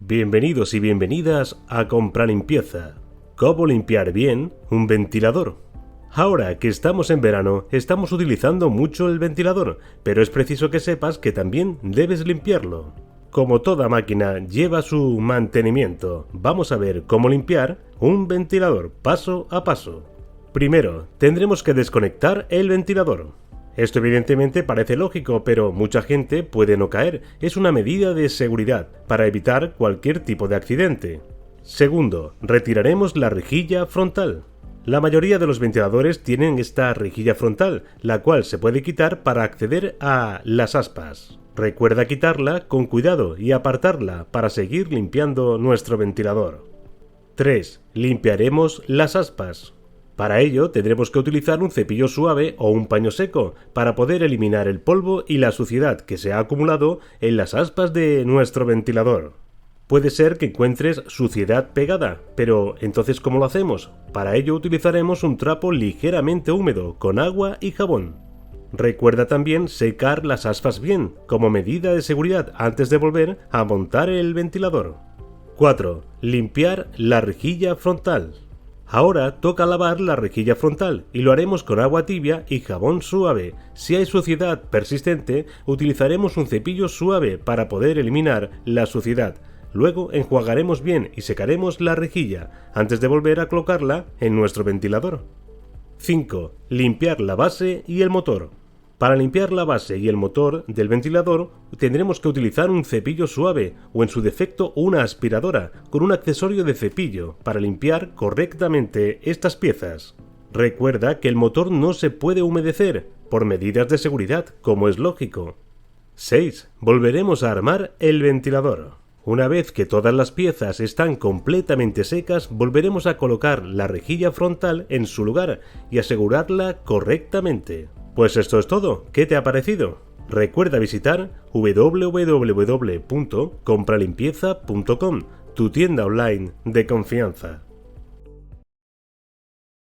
Bienvenidos y bienvenidas a Compralimpieza. ¿Cómo limpiar bien un ventilador? Ahora que estamos en verano, estamos utilizando mucho el ventilador, pero es preciso que sepas que también debes limpiarlo. Como toda máquina lleva su mantenimiento, vamos a ver cómo limpiar un ventilador paso a paso. Primero, tendremos que desconectar el ventilador. Esto evidentemente parece lógico, pero mucha gente puede no caer. Es una medida de seguridad para evitar cualquier tipo de accidente. Segundo, retiraremos la rejilla frontal. La mayoría de los ventiladores tienen esta rejilla frontal, la cual se puede quitar para acceder a las aspas. Recuerda quitarla con cuidado y apartarla para seguir limpiando nuestro ventilador. 3. Limpiaremos las aspas. Para ello tendremos que utilizar un cepillo suave o un paño seco para poder eliminar el polvo y la suciedad que se ha acumulado en las aspas de nuestro ventilador. Puede ser que encuentres suciedad pegada, pero entonces ¿cómo lo hacemos? Para ello utilizaremos un trapo ligeramente húmedo con agua y jabón. Recuerda también secar las aspas bien, como medida de seguridad antes de volver a montar el ventilador. 4. Limpiar la rejilla frontal. Ahora toca lavar la rejilla frontal y lo haremos con agua tibia y jabón suave. Si hay suciedad persistente, utilizaremos un cepillo suave para poder eliminar la suciedad. Luego enjuagaremos bien y secaremos la rejilla antes de volver a colocarla en nuestro ventilador. 5. Limpiar la base y el motor. Para limpiar la base y el motor del ventilador tendremos que utilizar un cepillo suave o en su defecto una aspiradora con un accesorio de cepillo para limpiar correctamente estas piezas. Recuerda que el motor no se puede humedecer por medidas de seguridad, como es lógico. 6. Volveremos a armar el ventilador. Una vez que todas las piezas están completamente secas, volveremos a colocar la rejilla frontal en su lugar y asegurarla correctamente. Pues esto es todo. ¿Qué te ha parecido? Recuerda visitar www.compralimpieza.com, tu tienda online de confianza.